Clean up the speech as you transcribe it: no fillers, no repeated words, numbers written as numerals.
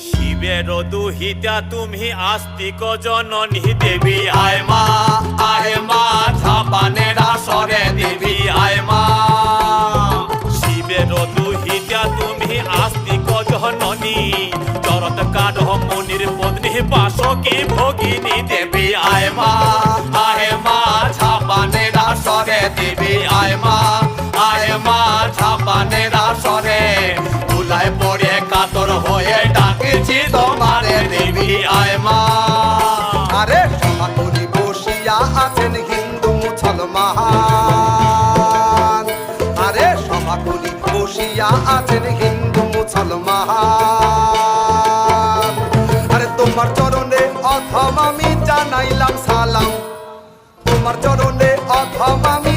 শিবের দুহিতা তুমি আস্তিক জননী দেবী আয় মা ঝাপানের আসরে দেবী আয় মা। শিবের দুহিতা তুমি আস্তিক জননী চরত কাঠ মনির পত্নী বাসকি ভগিনী দেবী আয় মা ঝাপানের আসরে দেবী আয় মা ঝাপানের আসরে তুলায় পড়ে কাতর হয়ে ডাকেছি তোমারে দেবী আয় মা। আরে সমাতুরি বসিয়া আছেন হিন্দু মুসলমান, আরে সমাতুরি বসিয়া আছেন হিন্দু মুসলমান। আরে তোমার চরণে অথম আমি জানাইলাম সালাম, তোমার চরণে অথম আমি